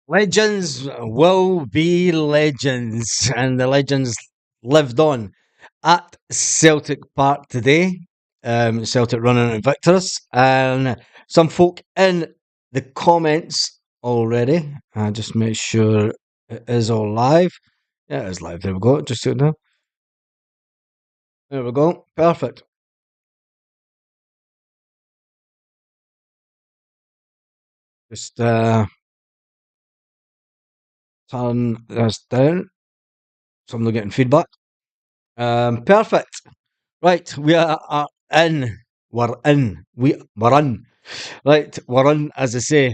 Legends will be legends, and the legends lived on at Celtic Park today. Celtic running and victors, and some folk in the comments already. I just make sure it is all live. Yeah, it is live. There we go. Just do it now. There we go. Perfect. Just turn this down. So I'm not getting feedback. Perfect. Right, we are in. We're in. We're in. Right, we're in, as I say.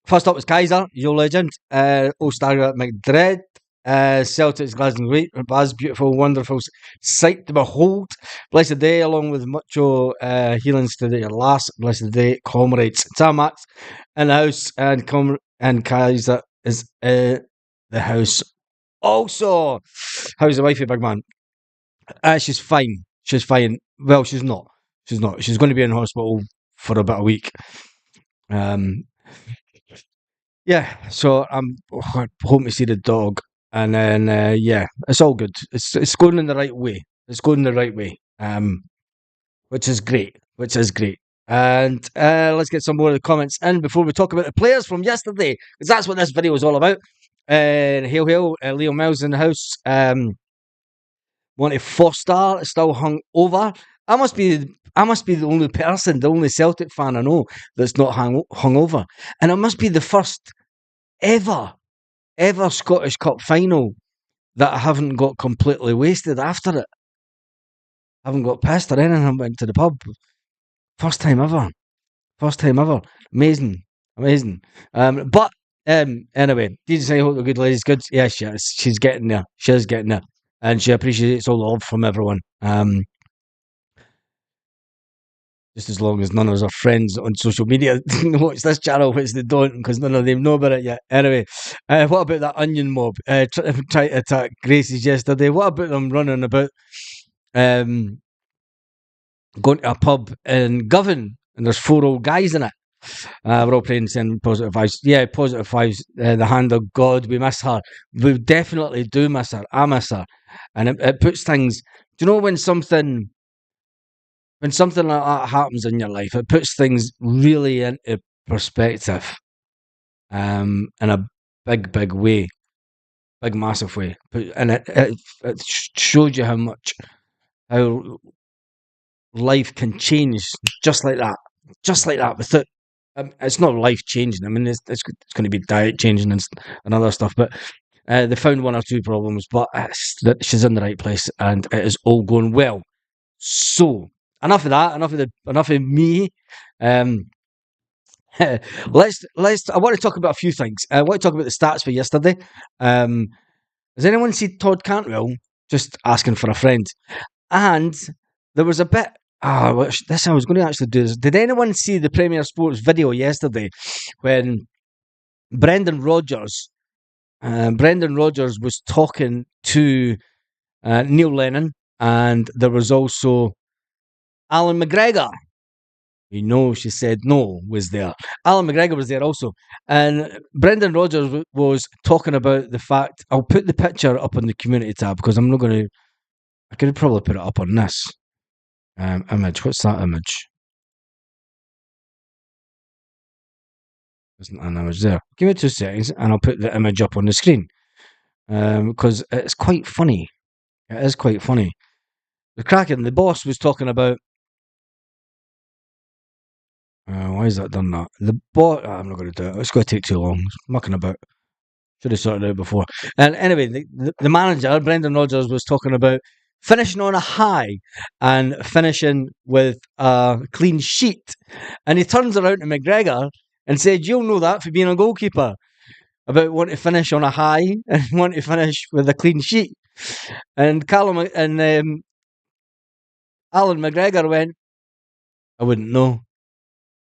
First up was Kaiser, your legend. Old Star at Madrid. Celtic's Glasgow Baz, beautiful, wonderful sight to behold. Blessed day, along with mucho healings to your last blessed day, comrades. Tamax in the house, and Kaiser is in the house. Also, how's the wifey, big man? She's fine. She's fine. Well, she's not. She's not. She's going to be in hospital for about a week. Yeah. So I'm hoping to see the dog, and then yeah, it's all good. It's going in the right way. It's going the right way. Which is great. Which is great. And let's get some more of the comments in before we talk about the players from yesterday, because that's what this video is all about. Hail, hail, Leo Miles in the house. Monty Foster still hung over. I must be the only person, the only Celtic fan I know that's not hung over. And it must be the first ever Scottish Cup final that I haven't got completely wasted after it. I haven't got pissed or anything. I went to the pub. First time ever. Amazing. But anyway, DJ say hope the good lady's good. Yeah, she's getting there. She's getting there. And she appreciates all the love from everyone. Just as long as none of us are friends on social media watch this channel, which they don't, because none of them know about it yet. Anyway, what about that onion mob trying to attack Gracie's yesterday? What about them running about going to a pub in Govan, and there's 4 old guys in it? We're all praying, sending positive vibes. Yeah, positive vibes. The hand of God, we miss her. We definitely do miss her. I miss her. And it puts things... Do you know when something like that happens in your life, it puts things really into perspective, in a big way, big massive way, and it shows you how life can change just like that, without. It's not life changing. I mean, it's going to be diet changing and other stuff, but they found 1 or 2 problems, but she's in the right place and it is all going well. So enough of that. Enough of me. Let's. I want to talk about a few things. I want to talk about the stats for yesterday. Has anyone seen Todd Cantwell just asking for a friend? And there was a bit. I was going to actually do this. Did anyone see the Premier Sports video yesterday when Brendan Rodgers was talking to Neil Lennon, and there was also Alan McGregor? She said no, was there. Alan McGregor was there also. And Brendan Rodgers was talking about the fact... I'll put the picture up on the community tab, because I'm not going to... I could probably put it up on this image. What's that image? Isn't an image there? Give me 2 seconds and I'll put the image up on the screen. Because it's quite funny. It is quite funny. The Kraken, the boss was talking about... why is that done that? I'm not going to do it. It's going to take too long. It's mucking about. Should have sorted it out before. And anyway, the manager, Brendan Rodgers, was talking about finishing on a high and finishing with a clean sheet. And he turns around to McGregor and said, "You'll know that for being a goalkeeper, about wanting to finish on a high and want to finish with a clean sheet." And Alan McGregor went, "I wouldn't know,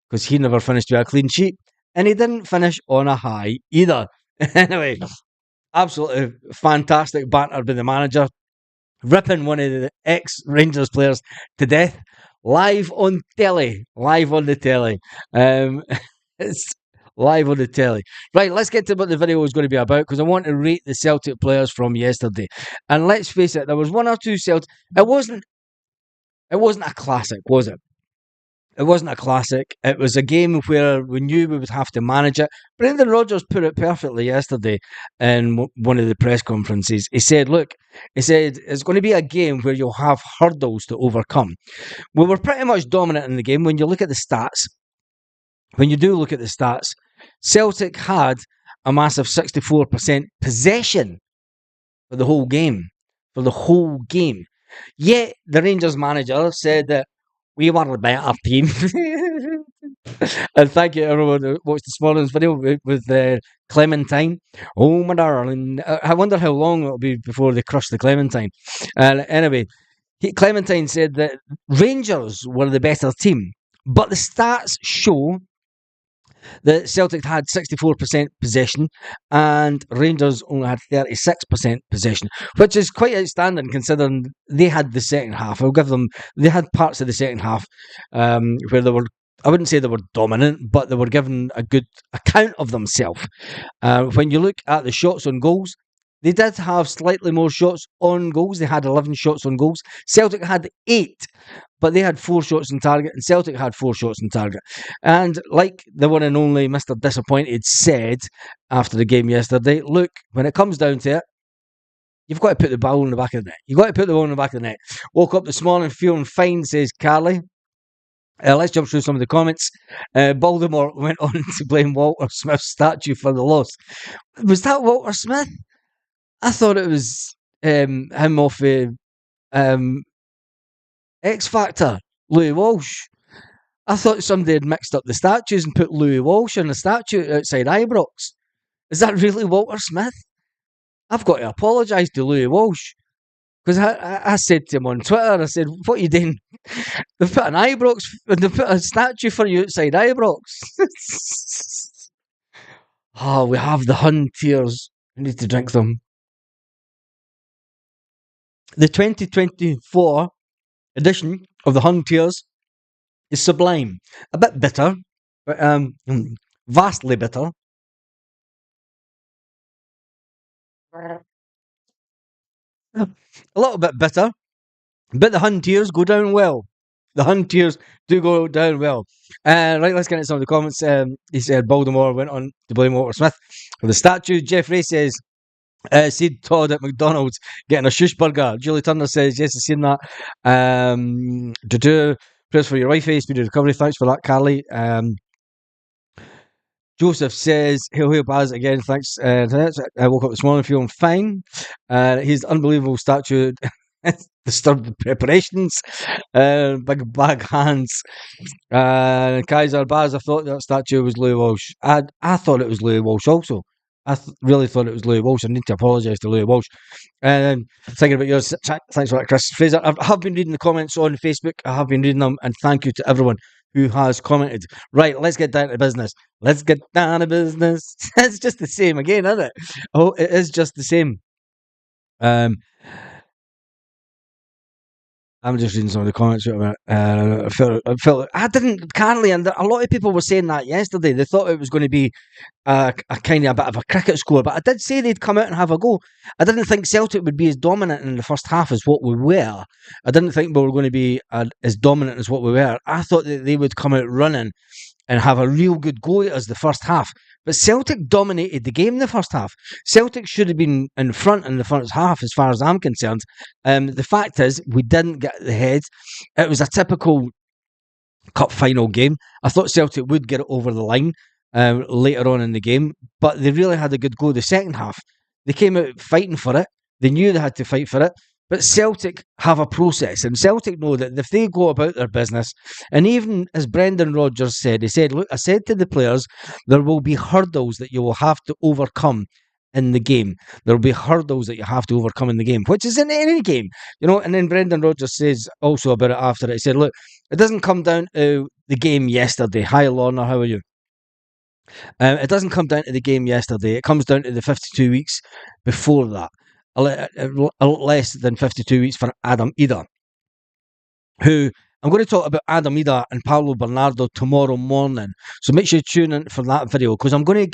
because he never finished with a clean sheet, and he didn't finish on a high either." Anyway, absolutely fantastic banter by the manager, ripping one of the ex-Rangers players to death live on the telly. It's live on the telly. Right, let's get to what the video was going to be about, because I want to rate the Celtic players from yesterday. And let's face it, there was one or two Celtic. It wasn't a classic, was it? It wasn't a classic. It was a game where we knew we would have to manage it. Brendan Rodgers put it perfectly yesterday in one of the press conferences. He said, look, it's going to be a game where you'll have hurdles to overcome. We were pretty much dominant in the game. When you look at the stats, Celtic had a massive 64% possession for the whole game. Yet the Rangers manager said that we were the better team. And thank you everyone who watched this morning's video with Clementine. Oh my darling. I wonder how long it'll be before they crush the Clementine. Anyway, Clementine said that Rangers were the better team. But the stats show that Celtic had 64% possession and Rangers only had 36% possession, which is quite outstanding considering they had the second half. I'll give them, they had parts of the second half where they were, I wouldn't say they were dominant, but they were given a good account of themselves. When you look at the shots on goals, they did have slightly more shots on goals. They had 11 shots on goals. Celtic had 8. But they had 4 shots on target, and Celtic had 4 shots on target. And like the one and only Mr. Disappointed said after the game yesterday, look, when it comes down to it, you've got to put the ball in the back of the net. You've got to put the ball in the back of the net. Woke up this morning feeling fine, says Carly. Let's jump through some of the comments. Baltimore went on to blame Walter Smith's statue for the loss. Was that Walter Smith? I thought it was him off X Factor, Louis Walsh. I thought somebody had mixed up the statues and put Louis Walsh in a statue outside Ibrox. Is that really Walter Smith? I've got to apologise to Louis Walsh. Because I said to him on Twitter, I said, what are you doing? They've put an Ibrox, they've put a statue for you outside Ibrox. Oh, we have the Hun tears. I need to drink them. The 2024 edition of the Hun Tears is sublime. A bit bitter, but vastly bitter. A little bit bitter, but the Hun Tears go down well. The Hun Tears do go down well. Right, let's get into some of the comments. He said Baltimore went on to blame Walter Smith for the statue. Jeffrey says, see Todd at McDonald's getting a shush burger. Julie Turner says, yes, I've seen that. Prayers for your wifey, speedy recovery. Thanks for that, Carly. Joseph says, hail Baz again, thanks. I woke up this morning feeling fine. His unbelievable statue disturbed the preparations. Big bag hands. Kaiser Baz, I thought that statue was Louis Walsh. I thought it was Louis Walsh also. I really thought it was Louis Walsh. I need to apologise to Louis Walsh. And thinking about yours, thanks for that, Chris Fraser. I have been reading the comments on Facebook. I have been reading them, and thank you to everyone who has commented. Right, let's get down to business. It's just the same again, isn't it? Oh, it is just the same. I'm just reading some of the comments. I didn't, Carly, and a lot of people were saying that yesterday. They thought it was going to be a kind of a bit of a cricket score, but I did say they'd come out and have a go. I didn't think Celtic would be as dominant in the first half as what we were. I didn't think we were going to be as dominant as what we were. I thought that they would come out running and have a real good go at us the first half. But Celtic dominated the game in the first half. Celtic should have been in front in the first half, as far as I'm concerned. The fact is, we didn't get the head. It was a typical cup final game. I thought Celtic would get it over the line later on in the game, but they really had a good go the second half. They came out fighting for it. They knew they had to fight for it. But Celtic have a process, and Celtic know that if they go about their business, and even as Brendan Rodgers said, he said, look, I said to the players, there will be hurdles that you will have to overcome in the game. There will be hurdles that you have to overcome in the game, which is in any game, you know. And then Brendan Rodgers says also about it after it, he said, look, it doesn't come down to the game yesterday. Hi, Lorna, how are you? It doesn't come down to the game yesterday. It comes down to the 52 weeks before that. A lot less than 52 weeks for Adam Idah, who I'm going to talk about Idah and Paulo Bernardo tomorrow morning. So make sure you tune in for that video, because I'm going to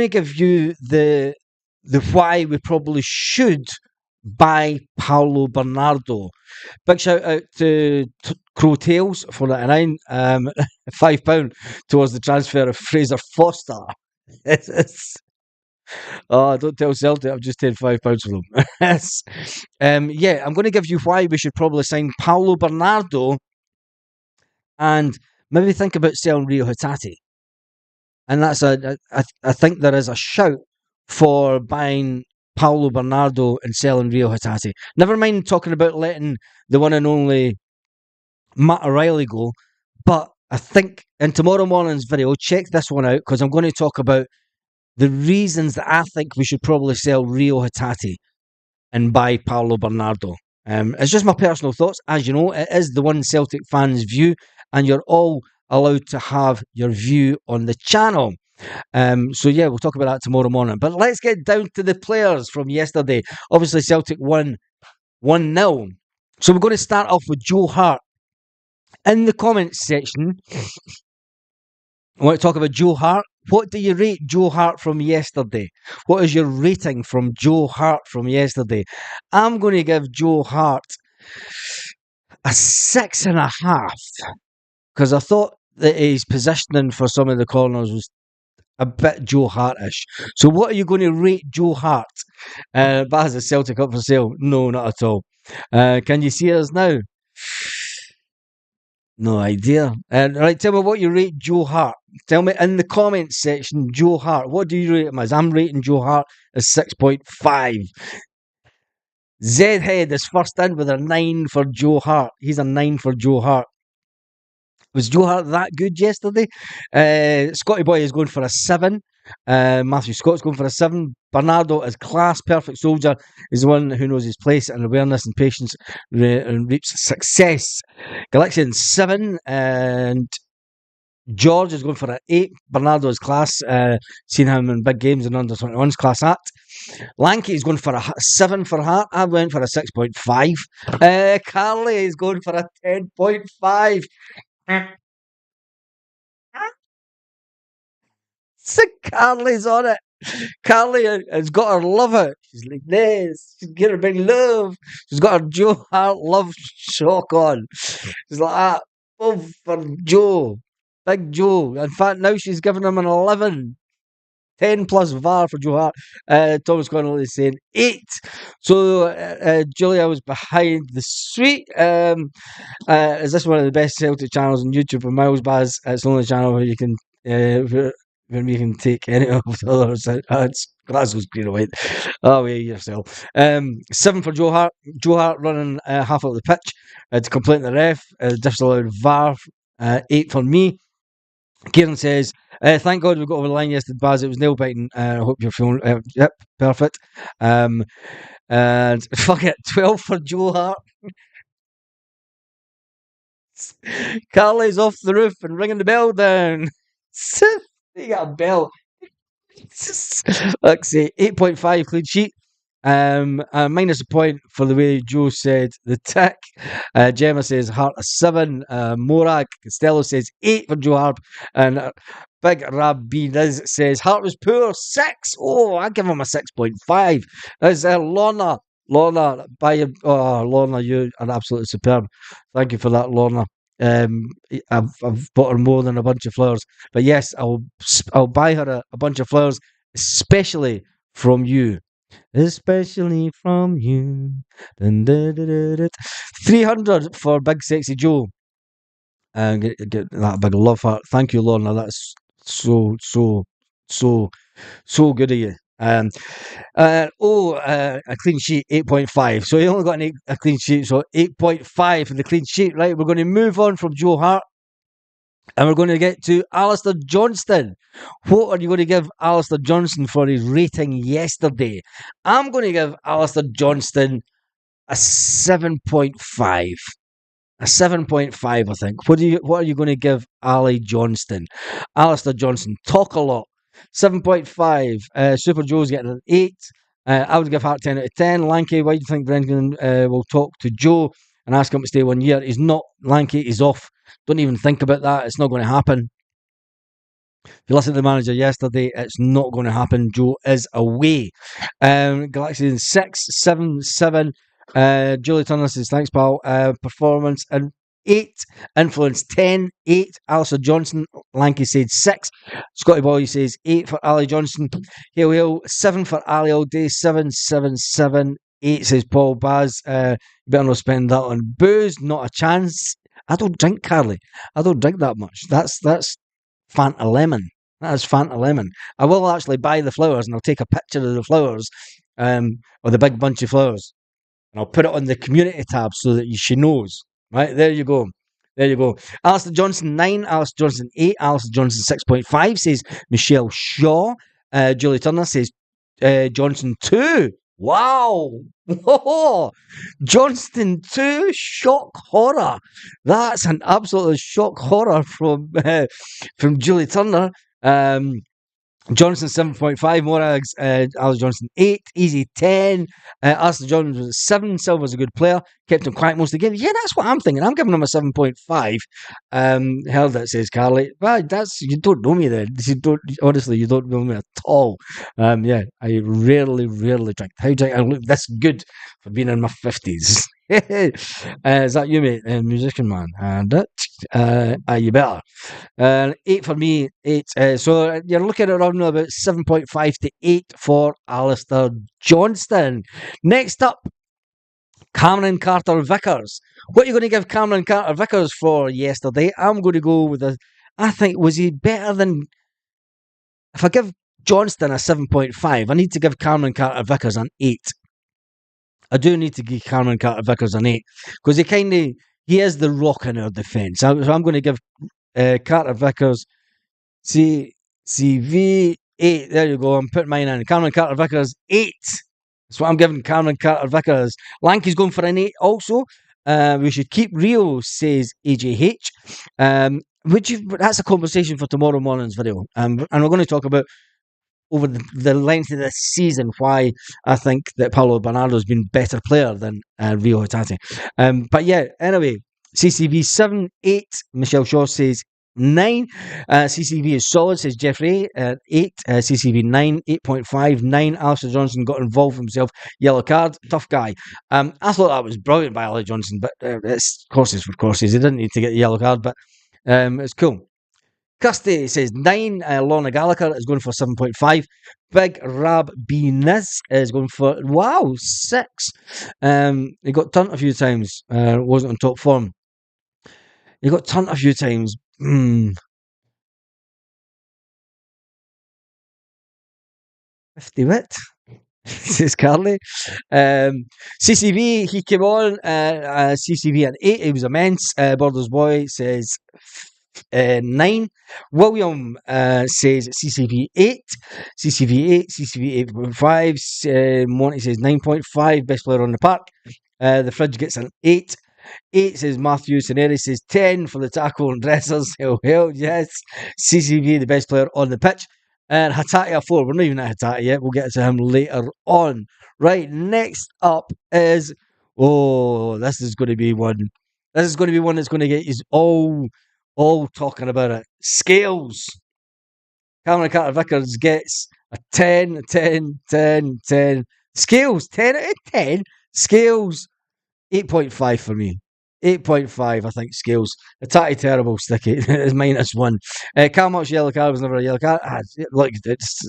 give you the why we probably should buy Paulo Bernardo. Big shout out to Crow Tails for 99, £5 towards the transfer of Fraser Foster. Oh, don't tell Celtic I've just paid £5 for them. Yeah, I'm going to give you why we should probably sign Paulo Bernardo, and maybe think about selling Rio Hitachi. And that's I think there is a shout for buying Paulo Bernardo and selling Rio Hitachi. Never mind talking about letting the one and only Matt O'Reilly go, but I think in tomorrow morning's video, check this one out, because I'm going to talk about the reasons that I think we should probably sell Rio Hitachi and buy Paulo Bernardo. It's just my personal thoughts. As you know, it is the one Celtic fans' view, and you're all allowed to have your view on the channel. So yeah, we'll talk about that tomorrow morning. But let's get down to the players from yesterday. Obviously, Celtic won 1-0. So we're going to start off with Joe Hart. In the comments section, I want to talk about Joe Hart. What do you rate Joe Hart from yesterday? What is your rating from Joe Hart from yesterday? I'm going to give Joe Hart a 6.5, because I thought that his positioning for some of the corners was a bit Joe Hart-ish. So what are you going to rate Joe Hart? But has a Celtic up for sale? No, not at all. Can you see us now? No idea. Right, tell me what you rate Joe Hart. Tell me in the comments section, Joe Hart. What do you rate him as? I'm rating Joe Hart as 6.5. Zhead is first in with a 9 for Joe Hart. He's a 9 for Joe Hart. Was Joe Hart that good yesterday? Scotty Boy is going for a 7. Matthew Scott's going for a 7. Bernardo is class. Perfect soldier is the one who knows his place and awareness and patience and reaps success. Galaxian 7. And George is going for an 8. Bernardo is class. Seen him in big games and under 21's class act. Lanky is going for a 7 for Hart. I went for a 6.5. Carly is going for a 10.5. So Carly's on it. Carly has got her love out. She's like this. She's getting her big love. She's got her Joe Hart love shock on. She's like that. Oh, for Joe. Big Joe. In fact, now she's giving him an 11. 10 plus VAR for Joe Hart. Thomas Connolly is saying 8. So Julia was behind the suite. Is this one of the best Celtic channels on YouTube? And Miles Baz, it's the only channel where you can when we can take any of the others. It's Glasgow's green and white. Oh, yeah, yourself. 7 for Joe Hart. Joe Hart running half out of the pitch to complain to the ref. Disallowed VAR. 8 for me. Kieran says, thank God we got over the line yesterday, Baz. It was nail biting. I hope you're feeling. Yep, perfect. And fuck it, 12 for Joe Hart. Carly's off the roof and ringing the bell down. You got a bell. Let's say 8.5 clean sheet. Minus a point for the way Joe said the tick. Gemma says Hart a 7. Morag Costello says 8 for Joe Hart. And Big Rab B Niz says Hart was poor, 6. Oh, I give him a 6.5. There's Lorna. Lorna, Lorna, you are absolutely superb. Thank you for that, Lorna. I've bought her more than a bunch of flowers, but yes, I'll buy her a bunch of flowers, especially from you. Especially from you. 300 for Big Sexy Joe. And get that big love heart. Thank you, Lorna. That's so good of you. A clean sheet, 8.5. So he only got a clean sheet, so 8.5 for the clean sheet. Right, we're going to move on from Joe Hart, and we're going to get to Alistair Johnston. What are you going to give Alistair Johnston for his rating yesterday? I'm going to give Alistair Johnston a 7.5. A 7.5, I think. What are you going to give Ali Johnston? Alistair Johnston, talk a lot. 7.5. Super Joe's getting an 8. I would give Hart 10 out of 10. Lanky, why do you think Brendan will talk to Joe? and ask him to stay 1 year. He's not. Lanky, he's off. Don't even think about that. It's not going to happen. If you listen to the manager yesterday, it's not going to happen. Joe is away. Galaxy in 6-7-7. Julie Turner says, thanks, pal. Performance and 8. Influence 10-8. Alistair Johnston. Lanky said 6. Scotty Boy says 8 for Ali Johnston. Hail 7 for Ali all day. 7-7-7. 8 says Paul Baz. You better not spend that on booze. Not a chance. I don't drink, Carly. I don't drink that much. That's Fanta Lemon. That is Fanta Lemon. I will actually buy the flowers and I'll take a picture of the flowers, or the big bunch of flowers, and I'll put it on the community tab so that she knows. Right, there you go. There you go. Alistair Johnson 9, Alistair Johnson 8, Alistair Johnson 6.5 says Michelle Shaw. Julie Turner says Johnson 2. Wow. Johnston 2, shock horror. That's an absolute shock horror from Julie Turner. Johnson 7.5, Morags, Alice Johnson 8, Easy 10, Alistair Johnson was 7, Silver's a good player, kept him quiet most of the game. Yeah, that's what I'm thinking. I'm giving him a 7.5. Heard that, says Carly. Well, you don't know me then. Honestly, you don't know me at all. Yeah, I rarely drink. How do I look this good for being in my 50s? Is that you, mate? Musician man. And you better. 8 for me. 8. So you're looking at around about 7.5 to 8 for Alistair Johnston. Next up, Cameron Carter-Vickers. What are you going to give Cameron Carter-Vickers for yesterday? I'm going to go with I think, was he better than... If I give Johnston a 7.5, I need to give Cameron Carter-Vickers an 8. I do need to give Cameron Carter-Vickers an 8, because he is the rock in our defence. So I'm going to give Carter-Vickers CV 8. There you go. I'm putting mine in. Cameron Carter-Vickers 8. That's what I'm giving Cameron Carter-Vickers. Lanky's going for an 8 also. We should keep real, says AJH. That's a conversation for tomorrow morning's video. And we're going to talk about, over the length of this season, why I think that Paulo Bernardo has been a better player than Rio Hatti. But yeah, anyway, CCV 7, 8. Michelle Shaw says 9. CCV is solid, says Jeffrey. 8. CCV 9, 8.5. 9. Alistair Johnson got involved himself. Yellow card. Tough guy. I thought that was brilliant by Ali Johnson, but it's courses for courses. He didn't need to get the yellow card, but it's cool. Kirsty says 9. Lorna Gallagher is going for 7.5. Big Rab B. Niz is going for 6. He got turned a few times. Wasn't on top form. He got turned a few times. 50 wit, says Carly. CCV, he came on. CCV at 8. He was immense. Borders Boy says 9. William says CCV 8. CCV 8. CCV 8.5. Monty says 9.5. Best player on the park. The fridge gets an 8. 8 says Matthew. Soneri says 10 for the tackle and dressers. Hell, yes. CCV, the best player on the pitch. And Hatti a 4. We're not even at Hatti yet. We'll get to him later on. Right, next up is... this is going to be one. This is going to be one that's going to get you all talking about it. Scales. Cameron Carter-Vickers gets a 10, 10, 10, 10. Scales, 10 out of 10. Scales, 8.5 for me. 8.5, I think, Scales. A tatty terrible sticky. It's -1. Calmart's yellow card was never a yellow card. Look,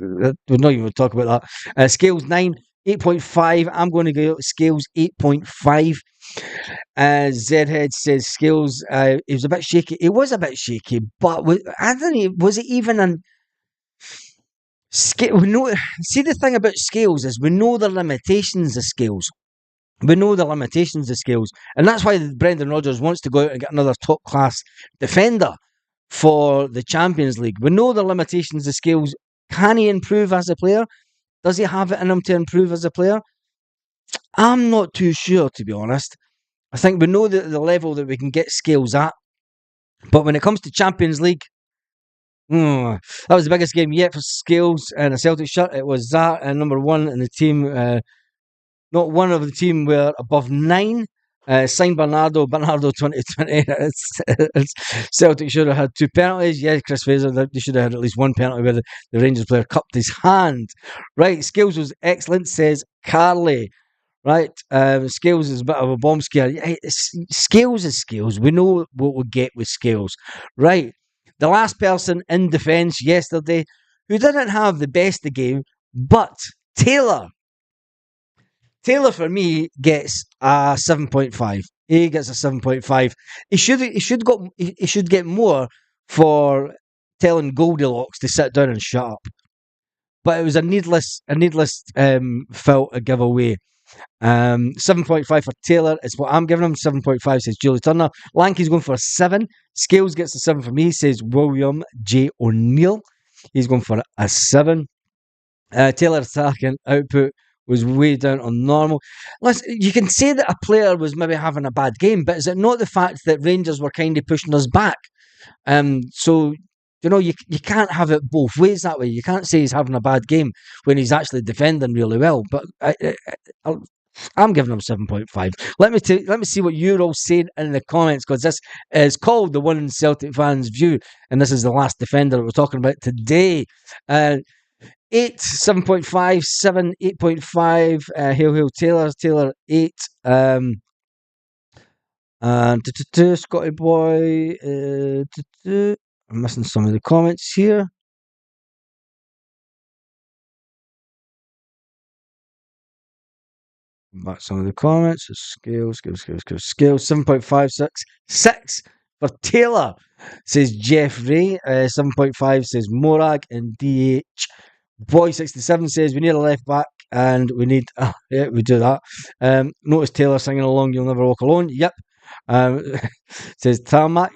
we're not even talk about that. Scales 9, 8.5. I'm going to go Scales 8.5. Zhead says Scales, it was a bit shaky. It was a bit shaky, but Anthony, was it even an... We know, see, the thing about Scales is we know the limitations of Scales. We know the limitations of Scales, and that's why Brendan Rodgers wants to go out and get another top-class defender for the Champions League. We know the limitations of Scales. Can he improve as a player? Does he have it in him to improve as a player? I'm not too sure, to be honest. I think we know the level that we can get Scales at, but when it comes to Champions League, that was the biggest game yet for Scales and a Celtic shirt. It was that, and number 1 in the team. Not one of the team were above 9. Signed Bernardo 2020. Celtic should have had 2 penalties. Yeah, Chris Fraser, they should have had at least 1 penalty where the Rangers player cupped his hand. Right, Scales was excellent, says Carly. Right, Scales is a bit of a bomb scare. Yeah, Scales is Scales. We know what we get with Scales. Right, the last person in defence yesterday who didn't have the best of game, but Taylor. Taylor for me gets a 7.5. He gets a 7.5. He should get more for telling Goldilocks to sit down and shut up. But it was a needless fault to give away. 7.5 for Taylor is what I'm giving him. 7.5 says Julie Turner. Lanky's going for a 7. Scales gets a 7 for me, says William J. O'Neill. He's going for a 7. Taylor's attacking output was way down on normal. Listen, you can say that a player was maybe having a bad game, but is it not the fact that Rangers were kind of pushing us back? So, you can't have it both ways that way. You can't say he's having a bad game when he's actually defending really well. But I'm giving him 7.5. Let me see what you're all saying in the comments, because this is called the One Celtic Fans View, and this is the last defender that we're talking about today. 8, 7.5, 7, 8.5. Hail Taylor 8. And Scotty Boy. I'm missing some of the comments here. Back some of the comments. Scale 7.56. 6 for Taylor, says Jeff Ray. 7.5 says Morag, and DH Boy 67 says we need a left back and we need yeah, we do that. Notice Taylor singing along You'll Never Walk Alone. Yep. Says Tarmac.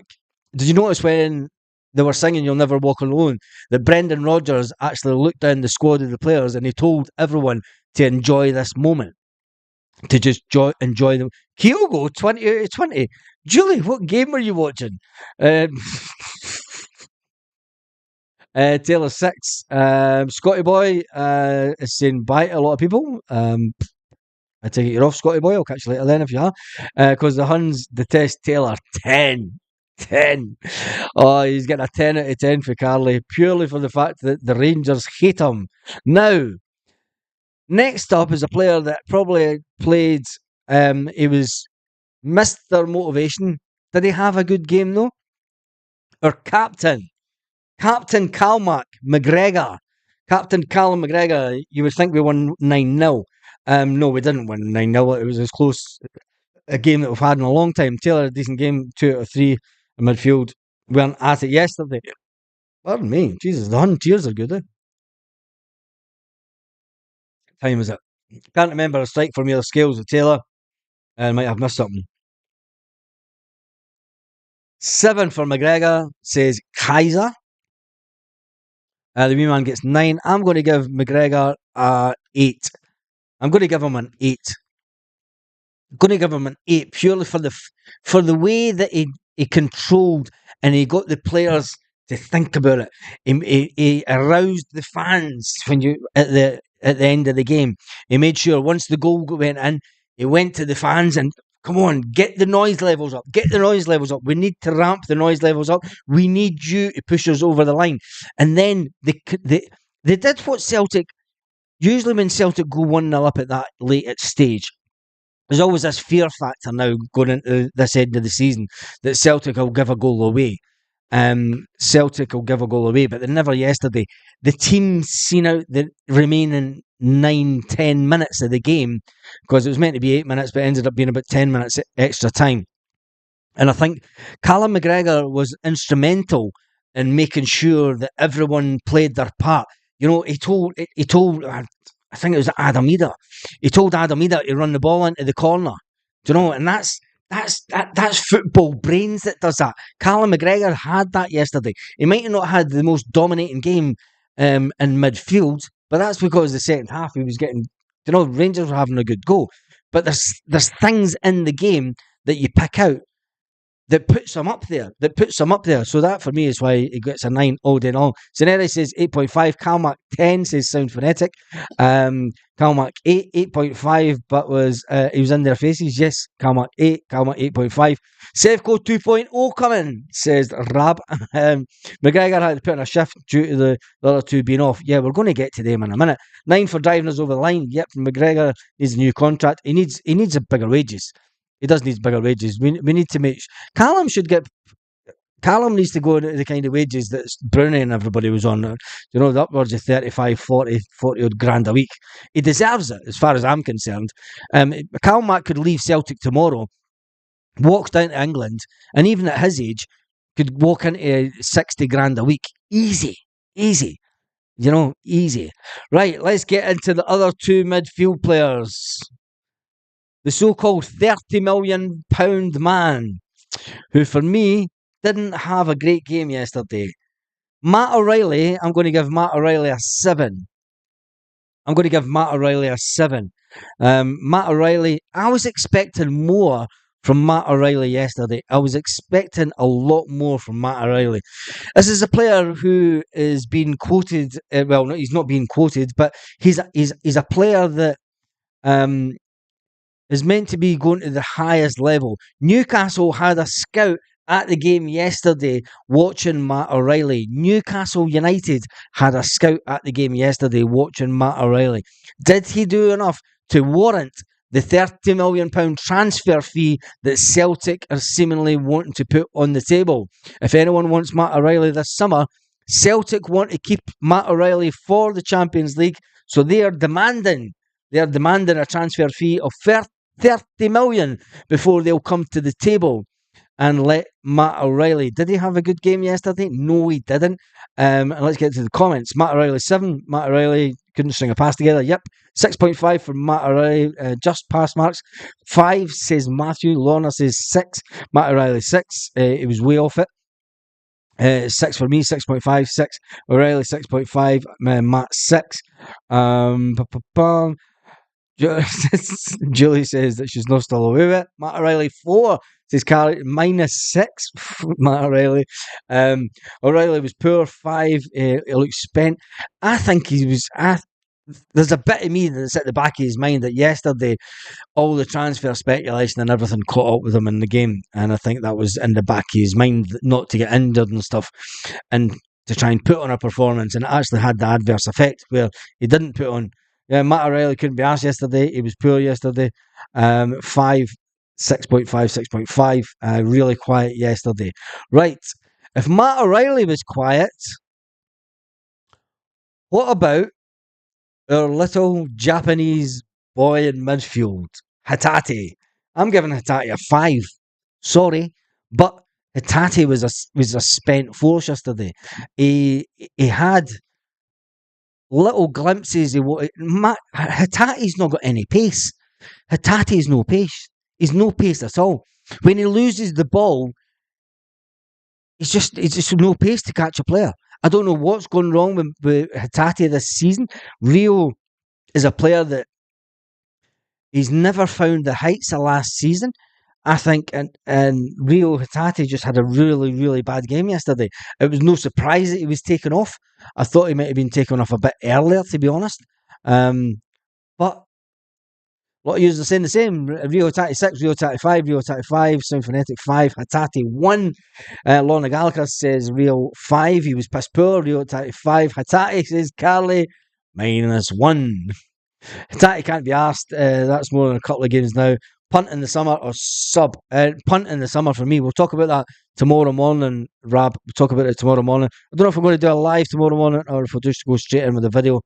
Did you notice when they were singing You'll Never Walk Alone that Brendan Rodgers actually looked down the squad of the players and he told everyone to enjoy this moment, to just enjoy them. Kyogo 20 out of 20. Julie, what game were you watching? Taylor 6. Scotty Boy is saying bye to a lot of people. I take it you're off, Scotty Boy. I'll catch you later then if you are. Because the Huns detest Taylor. 10. 10. Oh, he's getting a 10 out of 10 for Carly, purely for the fact that the Rangers hate him. Now, next up is a player that probably played, he was Mr. Motivation. Did he have a good game though? Our captain Calmac McGregor. Captain Callum McGregor, you would think we won 9-0. No, we didn't win 9-0. It was as close a game that we've had in a long time. Taylor, a decent game, 2 out of 3 in midfield. We weren't at it yesterday. Pardon me. Jesus, the Hun tears are good, eh? What time is it? Can't remember a strike for me or Scales with Taylor. I might have missed something. 7 for McGregor, says Kaiser. The wee man gets 9. I'm going to give McGregor a 8. I'm going to give him an 8. I'm going to give him an 8 purely for the way that he controlled and he got the players to think about it. He aroused the fans when at the end of the game. He made sure once the goal went in, he went to the fans and come on, get the noise levels up. Get the noise levels up. We need to ramp the noise levels up. We need you to push us over the line. And then they did what Celtic, usually when Celtic go 1-0 up at that late stage, there's always this fear factor now going into this end of the season that Celtic will give a goal away. Celtic will give a goal away, but they never yesterday. The team seen out the remaining 9-10 minutes of the game because it was meant to be 8 minutes, but it ended up being about 10 minutes extra time. And I think Callum McGregor was instrumental in making sure that everyone played their part. You know, he told. I think it was Idah. He told Idah to run the ball into the corner. Do you know? And that's football brains that does that. Callum McGregor had that yesterday. He might have not had the most dominating game in midfield, but that's because the second half he was getting. You know, Rangers were having a good go. But there's things in the game that you pick out. that puts him up there. So that for me is why he gets a 9 all day long. Zaneri says 8.5. Calmac 10 says sound phonetic. Calmac 8, 8.5, but he was in their faces. Yes, Calmac 8, Calmac 8.5. Sevco 2.0 coming, says Rab. McGregor had to put in a shift due to the other two being off. Yeah, we're going to get to them in a minute. 9 for driving us over the line. Yep, McGregor needs a new contract. He needs a bigger wages. He does need bigger wages. We need to make Callum should get. Callum needs to go into the kind of wages that Brownie and everybody was on. You know, the upwards of 35, 40 odd grand a week. He deserves it, as far as I'm concerned. Callum Mack could leave Celtic tomorrow, walk down to England, and even at his age, could walk into 60 grand a week. Easy. You know, easy. Right, let's get into the other two midfield players. The so-called £30 million man, who for me didn't have a great game yesterday. Matt O'Reilly, I'm going to give Matt O'Reilly a 7. Matt O'Reilly, I was expecting more from Matt O'Reilly yesterday. I was expecting a lot more from Matt O'Reilly. This is a player who is being quoted. Well, he's not being quoted, but he's a player that is meant to be going to the highest level. Newcastle had a scout at the game yesterday watching Matt O'Reilly. Newcastle United had a scout at the game yesterday watching Matt O'Reilly. Did he do enough to warrant the £30 million transfer fee that Celtic are seemingly wanting to put on the table? If anyone wants Matt O'Reilly this summer, Celtic want to keep Matt O'Reilly for the Champions League, so they are demanding a transfer fee of 30 million before they'll come to the table and let Matt O'Reilly. Did he have a good game yesterday? No, he didn't. And let's get to the comments. Matt O'Reilly 7. Matt O'Reilly couldn't string a pass together. Yep. 6.5 for Matt O'Reilly. Just pass marks. 5 says Matthew. Lorna says 6. Matt O'Reilly 6. He was way off it. 6 for me, 6.5, 6. O'Reilly 6.5. Matt 6. Julie says that she's not still away with it. Matt O'Reilly 4 says Carly -6. Matt O'Reilly. O'Reilly was poor 5. He looked spent. I think he was. There's a bit of me that's at the back of his mind that yesterday all the transfer speculation and everything caught up with him in the game, and I think that was in the back of his mind not to get injured and stuff, and to try and put on a performance, and it actually had the adverse effect where he didn't put on. Yeah, Matt O'Reilly couldn't be arsed yesterday. He was poor yesterday. 5, 6.5, 6.5. Really quiet yesterday. Right. If Matt O'Reilly was quiet, what about our little Japanese boy in midfield, Hatti? I'm giving Hatti a 5. Sorry, but Hatti was a spent force yesterday. He had little glimpses of what Hattati's not got any pace. Hattati's no pace. He's no pace at all. When he loses the ball, it's just no pace to catch a player. I don't know what's going wrong with Hatti this season. Rio is a player that he's never found the heights of last season. I think, and Rio Hatti just had a really, really bad game yesterday. It was no surprise that he was taken off. I thought he might have been taken off a bit earlier, to be honest. But a lot of users are saying the same. Rio Hatti 6, Rio Hatti 5, Rio Hatti 5, Sound Phonetic 5, Hatti 1. Lorna Gallagher says Rio 5, he was piss poor. Rio Hatti 5, Hatti says Carly -1. Hatti can't be asked. That's more than a couple of games now. Punt in the summer or sub. Punt in the summer for me. We'll talk about that tomorrow morning, Rab. We'll talk about it tomorrow morning. I don't know if we're going to do a live tomorrow morning or if we'll just go straight in with a video.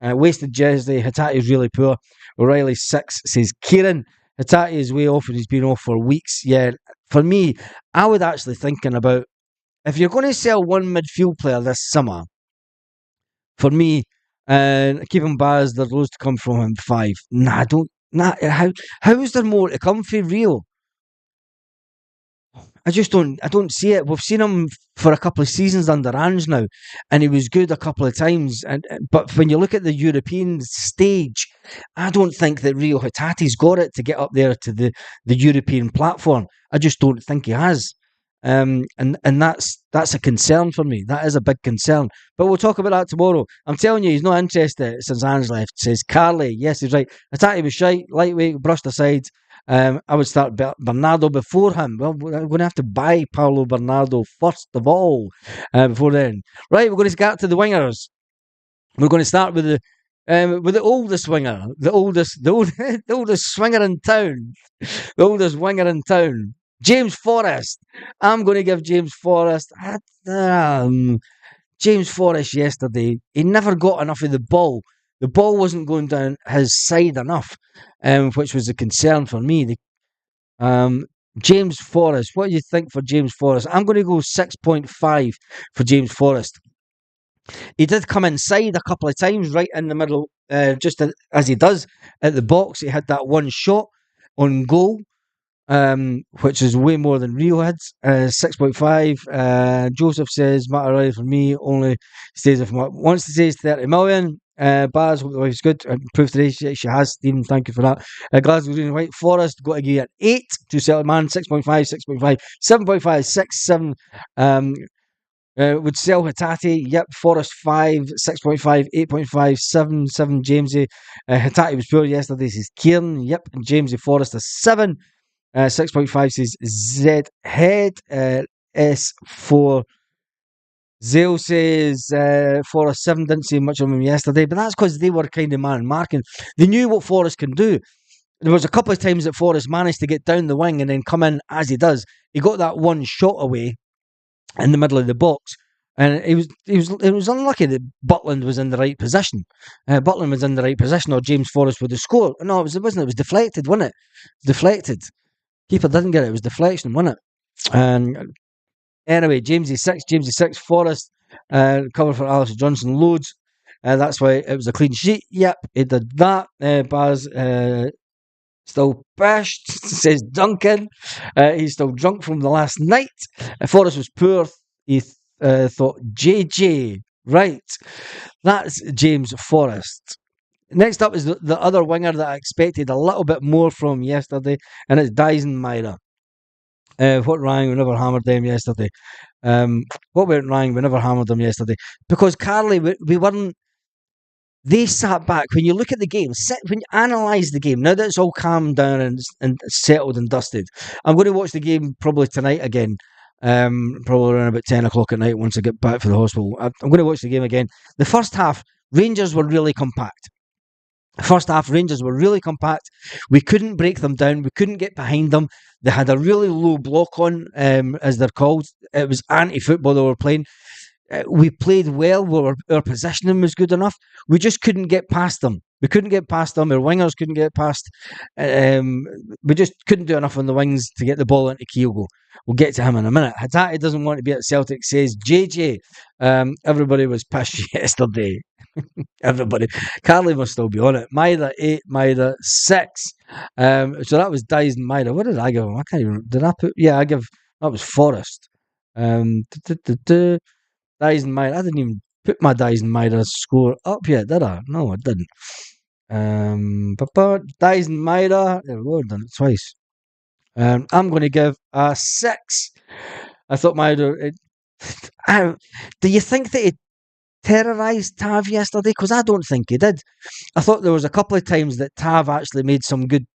Wasted Jersey. Hatti is really poor. O'Reilly 6 says Kieran. Hatti is way off and he's been off for weeks. Yeah, for me, I would actually thinking about if you're going to sell one midfield player this summer, for me, keeping Baz, there's loads to come from him. 5. Nah, don't. Nah, how is there more to come for Rio? I don't see it. We've seen him for a couple of seasons under Ange now, and he was good a couple of times. But when you look at the European stage, I don't think that Rio Hattati's got it to get up there to the European platform. I just don't think he has. And that's a concern for me. That is a big concern. But we'll talk about that tomorrow. I'm telling you, he's not interested since Anne's left. Says Carly. Yes, he's right. Hatti was shite, lightweight, brushed aside. I would start Bernardo before him. Well, we're going to have to buy Paulo Bernardo first of all before then. Right, we're going to get to the wingers. We're going to start with the oldest winger, the oldest swinger in town, the oldest winger in town, James Forrest. I'm going to give James Forrest. James Forrest yesterday, he never got enough of the ball. The ball wasn't going down his side enough, which was a concern for me. James Forrest, what do you think for James Forrest? I'm going to go 6.5 for James Forrest. He did come inside a couple of times, right in the middle, just as he does at the box. He had that one shot on goal, which is way more than Rio had. 6.5. Joseph says, Matt O'Reilly for me only stays if wants to say 30 million. Baz, hope the wife's good. Proof today she has. Stephen, thank you for that. Glasgow Green and White Forest, got to give it 8 to Celtic Man. 6.5, 6.5, 7.5, 6, 7. Would sell Hatti, yep, Forest 5, 6.5, 8.5, 7, 7 Jamesy. Hatti was poor yesterday, says Kieran, yep, and Jamesy Forest a 7, 6.5 says Z Head, S4. Zale says Forest 7, didn't see much of him yesterday, but that's because they were kind of man marking. They knew what Forest can do. There was a couple of times that Forest managed to get down the wing and then come in as he does. He got that one shot away in the middle of the box, and it was unlucky that Butland was in the right position. Butland was in the right position, or James Forrest would have scored. No, it wasn't. It was deflected, wasn't it? Deflected. Keeper didn't get it. It was deflection, wasn't it? And anyway, Jamesy 6, Forrest cover for Alistair Johnston loads. That's why it was a clean sheet. Yep, he did that. Baz still bashed, says Duncan. He's still drunk from the last night. Forrest was poor. He thought JJ. Right. That's James Forrest. Next up is the other winger that I expected a little bit more from yesterday, and it's Dyson Myra. What rang? We never hammered them yesterday. What went wrong? We never hammered them yesterday. Because Carly, we weren't. They sat back. When you look at the game, when you analyse the game, now that it's all calmed down and settled and dusted, I'm going to watch the game probably tonight again. Probably around about 10 o'clock at night once I get back from the hospital. I'm going to watch the game again. The first half, Rangers were really compact. First half, Rangers were really compact. We couldn't break them down. We couldn't get behind them. They had a really low block on, as they're called. It was anti-football they were playing. We played well. Our positioning was good enough. We just couldn't get past them. We couldn't get past them. Our wingers couldn't get past. We just couldn't do enough on the wings to get the ball into Kyogo. We'll get to him in a minute. Hatti doesn't want to be at Celtic, says JJ. Everybody was pissed yesterday. Everybody. Carly must still be on it. Maida 8, Maida 6. So that was Dyson Maida. What did I give him? I can't even. Did I put? Yeah, that was Forrest. Dyson Maida. I didn't even put my Dyson Maida score up yet, did I? No, I didn't. Dyson Maida. There we go. I've done it twice. I'm going to give a 6. I thought Maida. Do you think that he terrorised Tav yesterday? Because I don't think he did. I thought there was a couple of times that Tav actually made some good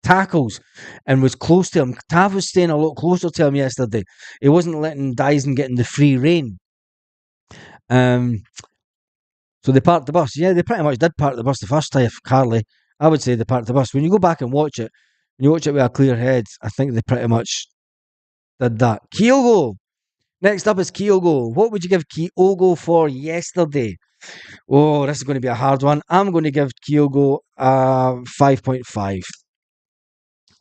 tackles and was close to him. Tav was staying a lot closer to him yesterday. He wasn't letting Dyson get in the free rein. So they parked the bus. Yeah, they pretty much did park the bus the first time, Carly. I would say they parked the bus. When you go back and watch it, when you watch it with a clear head, I think they pretty much did that. Kyogo. Next up is Kyogo. What would you give Kyogo for yesterday? Oh, this is going to be a hard one. I'm going to give Kyogo 5.5.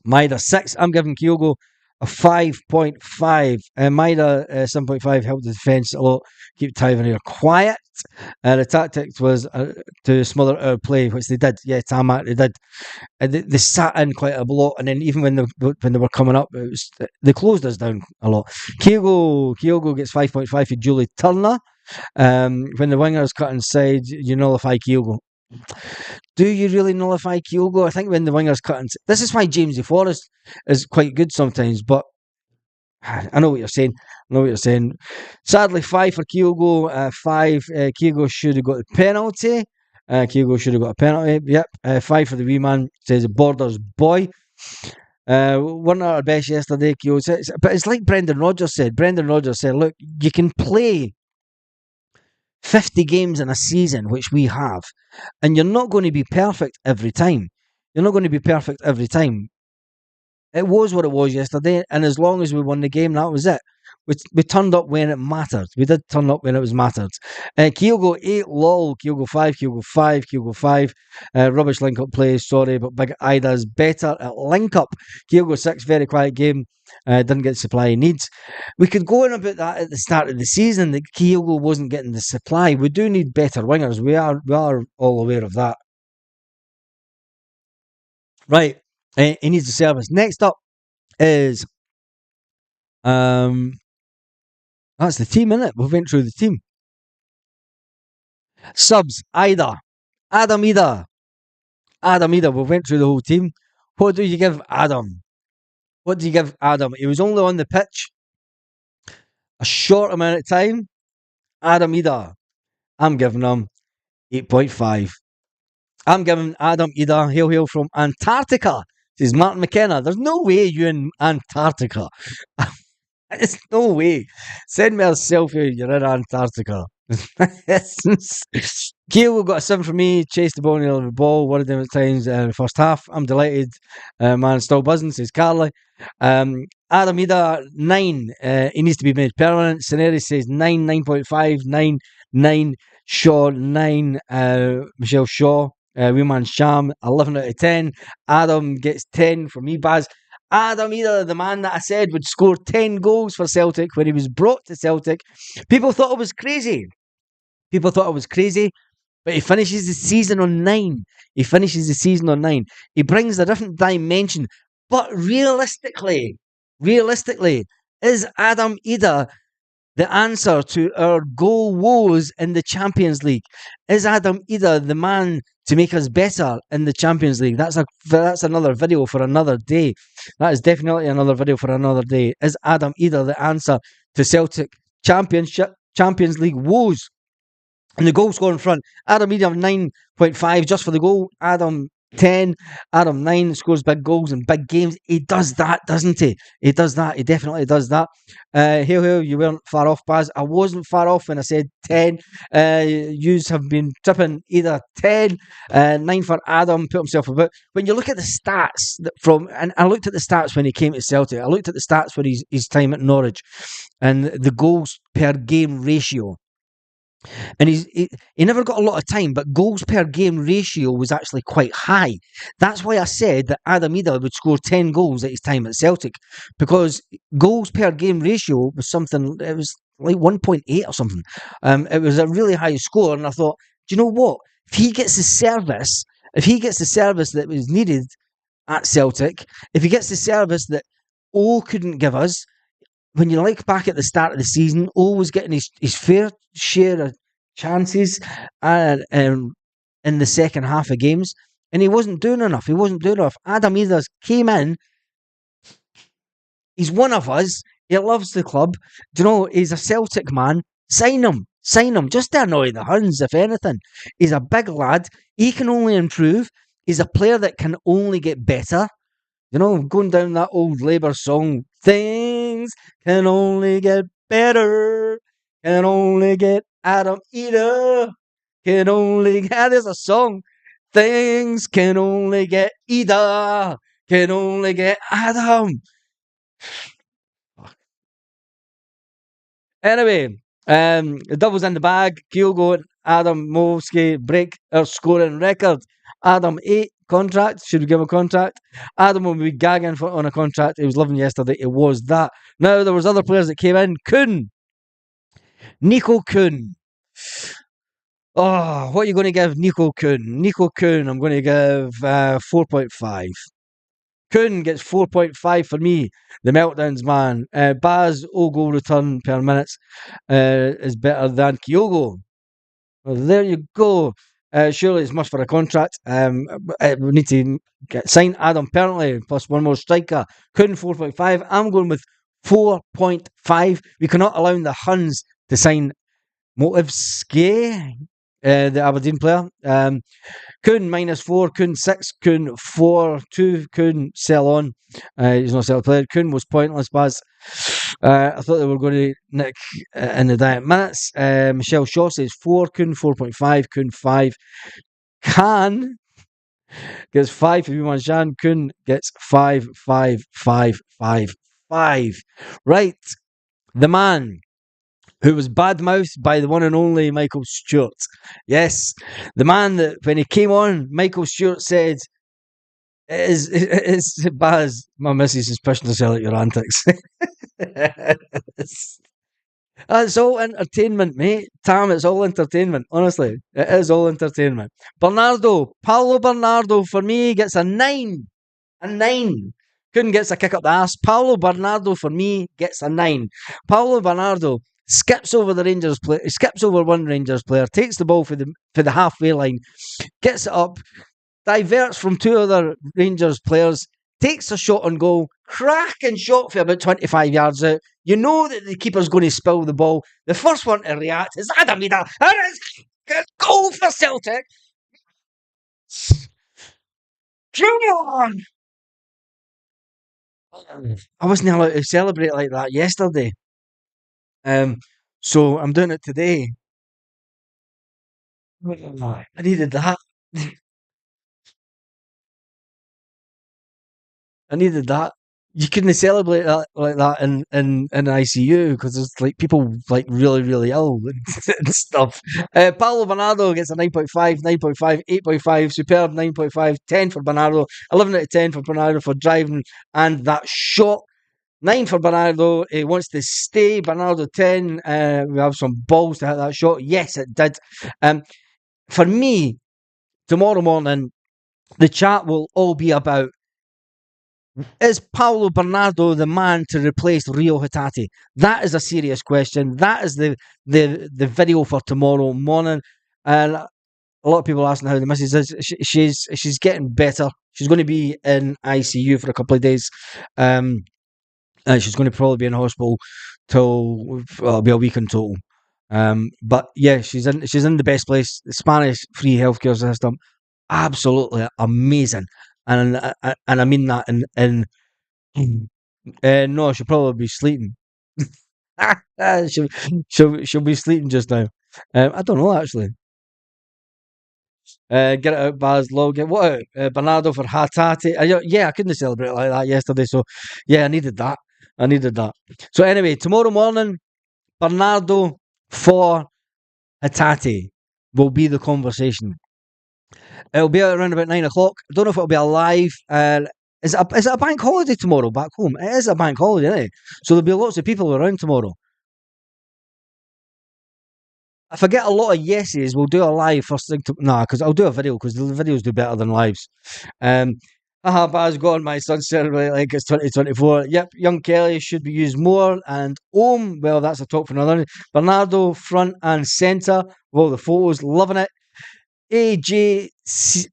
Maida 6. I'm giving Kyogo a 5.5. Maida 7.5 helped the defence a lot. Keep Tavernier quiet. The tactics was to smother our play, which they did. Yeah, Tamak, they did. They sat in quite a lot, and then even when they were coming up, they closed us down a lot. Kyogo gets 5.5 for Julie Turner. When the wingers cut inside, you nullify Kyogo. Do you really nullify Kyogo? I think when the wingers cut inside, this is why Jamesy Forrest is quite good sometimes, but I know what you're saying. I know what you're saying. Sadly, 5 for Kyogo. 5. Kyogo should have got the penalty. Kyogo should have got a penalty. Yep. 5 for the wee man. Says Borders boy. We're not our best yesterday, Kyogo. But it's like Brendan Rodgers said. Brendan Rodgers said, look, you can play 50 games in a season, which we have, and you're not going to be perfect every time. You're not going to be perfect every time. It was what it was yesterday, and as long as we won the game, that was it. We turned up when it mattered. We did turn up when it was mattered. Kyogo 8, lol. Kyogo 5, Kyogo 5, Kyogo 5. Rubbish link-up play, sorry, but Big Idah's better at link-up. Kyogo 6, very quiet game. Didn't get the supply he needs. We could go on about that at the start of the season, that Kyogo wasn't getting the supply. We do need better wingers. We are all aware of that. Right. He needs the service. Next up is that's the team, isn't it? We went through the team. Subs, Idah. Adam Idah. We went through the whole team. What do you give Adam? What do you give Adam? He was only on the pitch a short amount of time. Adam Idah. I'm giving him 8.5. I'm giving Adam Idah, hail from Antarctica. Says Martin McKenna. There's no way you're in Antarctica. There's no way. Send me a selfie. You're in Antarctica. Kyogo got a 7 for me. Chased the ball near the ball. One of them at times in the first half. I'm delighted. Man, still buzzing, says Carly. Adam Idah, 9. He needs to be made permanent. Sceneri says 9, 9.5, 9, 9. Shaw, 9. Michelle Shaw. Wheelman Sham, 11 out of 10. Adam gets 10 for me, Baz. Adam Idah, the man that I said would score 10 goals for Celtic when he was brought to Celtic. People thought it was crazy. But he finishes the season on 9. He brings a different dimension. But realistically, is Adam Idah the answer to our goal woes in the Champions League? Is Adam Idah the man to make us better in the Champions League? That's another video for another day. That is definitely another video for another day. Is Adam Idah the answer to Celtic Champions League woes? And the goal scoring front, Adam Idah 9.5 just for the goal. Adam 10, Adam 9, scores big goals in big games. He does that, doesn't he? He definitely does that. Hail, you weren't far off, Baz. I wasn't far off when I said 10. Yous have been tripping either 10, 9 for Adam, put himself about. When you look at the stats and I looked at the stats when he came to Celtic, I looked at the stats for his time at Norwich, and the goals per game ratio. And he never got a lot of time, but goals per game ratio was actually quite high. That's why I said that Adam Idah would score 10 goals at his time at Celtic, because goals per game ratio was something, it was like 1.8 or something. It was a really high score, and I thought, do you know what? If he gets the service that was needed at Celtic, if he gets the service that O couldn't give us, when you look back at the start of the season, always getting his fair share of chances in the second half of games, and he wasn't doing enough. Adam Idah came in. He's one of us. He loves the club. Do you know, he's a Celtic man. Sign him. Just to annoy the Huns, if anything. He's a big lad. He can only improve. He's a player that can only get better. You know, going down that old Labour song, things can only get better, can only get Adam Idah, can only get, there's a song, things can only get Idah, can only get Adam. Anyway, the doubles in the bag. Kyogo and Adam Movsky break our scoring record. Adam 8 contract. Should we give him a contract? Adam will be gagging on a contract. He was living yesterday. It was that. Now there was other players that came in. Kuhn. Nikola Kuhn. Oh, what are you going to give Nikola Kuhn? I'm going to give 4.5. Kuhn gets 4.5 for me. The meltdowns, man. Baz, goal return per minute is better than Kyogo. Well, there you go. Surely it's must for a contract. We need to sign Adam permanently, plus one more striker. Kuhn 4.5. I'm going with 4.5. We cannot allow the Huns to sign Motivski, the Aberdeen player. Kuhn -4, Kuhn 6, Kuhn 4, 2, Kuhn sell on. He's not a Celtic player. Kuhn was pointless, Baz. I thought they were going to nick in the diet minutes. Michelle Shaw says 4, Kuhn 4.5, Kuhn 5. Khan gets 5 for Yuman Shan. Kuhn gets 5, 5, 5, 5, 5. Right. The man who was badmouthed by the one and only Michael Stewart. Yes, the man that when he came on, Michael Stewart said, "It's Baz, my missus is pushing herself at your antics." It's all entertainment, mate. Tam, it's all entertainment. Honestly, it is all entertainment. Paulo Bernardo for me gets a 9. A 9. Couldn't gets a kick up the ass. Paulo Bernardo for me gets a 9. Paulo Bernardo skips over the Rangers player, skips over one Rangers player, takes the ball for the halfway line, gets it up, diverts from two other Rangers players, takes a shot on goal, cracking shot for about 25 yards out. You know that the keeper's going to spill the ball. The first one to react is Idah. And it's goal for Celtic. Come on! I wasn't allowed to celebrate like that yesterday. So I'm doing it today. I needed that. I needed that. You couldn't celebrate that like that in ICU because there's like people like really ill and stuff. Paulo Bernardo gets a 9.5, 9.5, 8.5, superb 9.5, 10 for Bernardo, 11 out of 10 for Bernardo for driving and that shot. 9 for Bernardo. He wants to stay. Bernardo 10. We have some balls to hit that shot. Yes, it did. For me, tomorrow morning, the chat will all be about, is Paulo Bernardo the man to replace Rio Hatti? That is a serious question. That is the video for tomorrow morning. And a lot of people asking how the missus is. She's getting better. She's going to be in ICU for a couple of days. She's going to probably be in hospital till it'll be a week in total. But yeah, she's in the best place. The Spanish free healthcare system, absolutely amazing, and I mean that in no, she'll probably be sleeping. she'll be sleeping just now. I don't know actually. Get it out, Baz Logan. What Bernardo for Hatati? Yeah, I couldn't celebrate like that yesterday, so yeah, I needed that. So anyway, tomorrow morning, Bernardo for Hatati will be the conversation. It'll be out around about 9 o'clock. I don't know if it'll be alive. Is it a bank holiday tomorrow back home? It is a bank holiday, isn't it? So there'll be lots of people around tomorrow. If I get a lot of yeses, we'll do a live first thing. Because I'll do a video because the videos do better than lives. Baz, go on, my son celebrate like it's 2024. Yep, young Kelly should be used more. And well, that's a talk for another. Bernardo, front and centre. Well, the photos, loving it. AJSC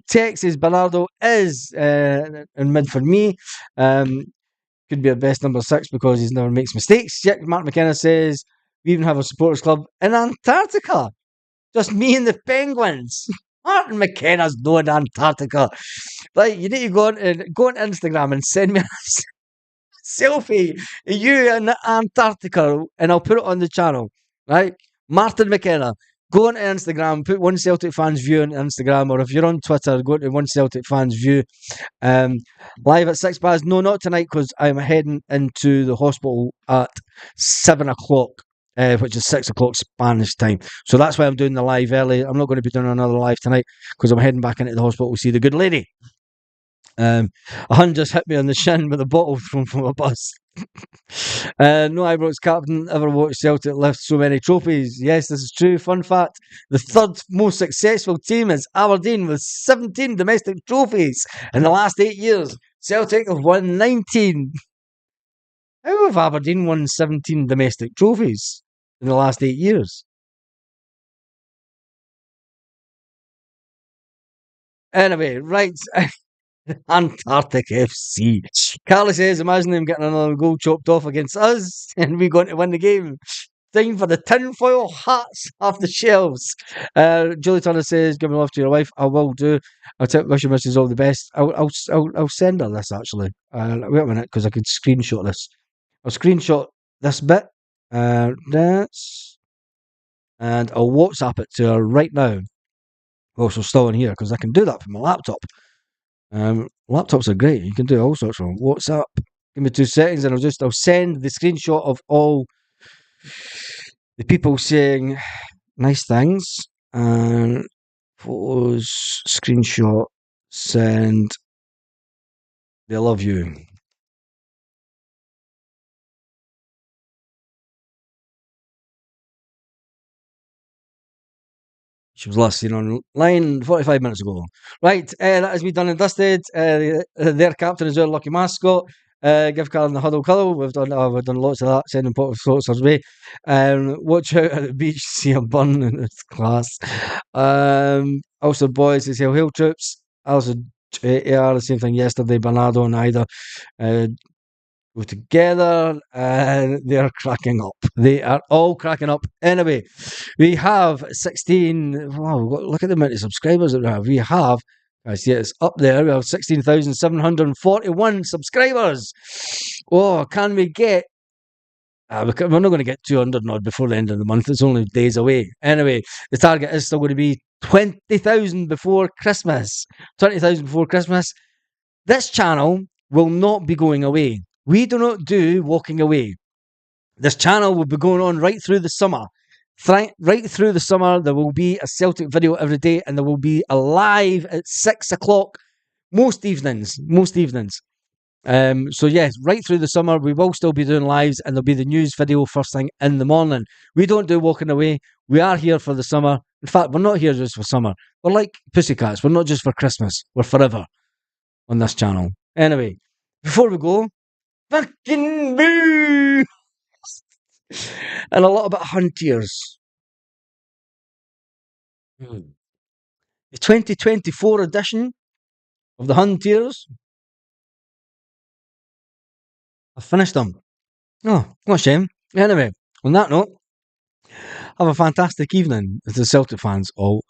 Texas Bernardo is in mid for me. Could be a best number 6 because he never makes mistakes. Yep, Mark McKenna says, we even have a supporters club in Antarctica. Just me and the Penguins. Martin McKenna's not in Antarctica. Like, you need to go on Instagram and send me a selfie of you in Antarctica and I'll put it on the channel. Right? Martin McKenna. Go on to Instagram, put One Celtic Fans View on Instagram, or if you're on Twitter, go to One Celtic Fans View. Live at 6 Baz. No, not tonight because I'm heading into the hospital at 7 o'clock. Which is 6 o'clock Spanish time. So that's why I'm doing the live early. I'm not going to be doing another live tonight because I'm heading back into the hospital to see the good lady. A hun just hit me on the shin with a bottle from a bus. No Ibrox captain ever watched Celtic lift so many trophies. Yes, this is true. Fun fact, the third most successful team is Aberdeen with 17 domestic trophies in the last 8 years. Celtic have won 19. How have Aberdeen won 17 domestic trophies in the last 8 years? Anyway, right. Antarctic FC. Carly says, imagine them getting another goal chopped off against us and we going to win the game. Time for the tinfoil hats off the shelves. Julie Turner says, give me love to your wife. I will do. Wish your missus all the best. I'll send her this actually. Wait a minute, because I could screenshot this. I'll screenshot this bit. That's, and I'll WhatsApp it to her right now. Well, she's still in here because I can do that from my laptop. Laptops are great. You can do all sorts from WhatsApp. Give me 2 seconds, and I'll send the screenshot of all the people saying nice things and photos. Screenshot. Send. They love you. She was last seen online 45 minutes ago. Right, that has been done and dusted. Their captain is our lucky mascot. Give Carl the huddle cuddle. We've done lots of that. Sending pot of thoughts our way. Watch out at the beach. See a bun in its class. Also, boys, is hail troops. Also, AR the same thing yesterday. Bernardo and Idah go together and they're cracking up. They are all cracking up. Anyway, we have 16. Wow, look at the amount of subscribers that we have. We have, I see it's up there. We have 16,741 subscribers. Oh, can we get? We're not going to get 200 odd before the end of the month. It's only days away. Anyway, the target is still going to be 20,000 before Christmas. 20,000 before Christmas. This channel will not be going away. We do not do walking away. This channel will be going on right through the summer. Right through the summer, there will be a Celtic video every day, and there will be a live at 6 o'clock most evenings. So yes, right through the summer, we will still be doing lives, and there'll be the news video first thing in the morning. We don't do walking away. We are here for the summer. In fact, we're not here just for summer. We're like pussycats. We're not just for Christmas. We're forever on this channel. Anyway, before we go, fucking boo! And a little bit of Hun tears. The 2024 edition of the Hun tears. I've finished them. Oh, what a shame. Anyway, on that note, have a fantastic evening as the Celtic fans all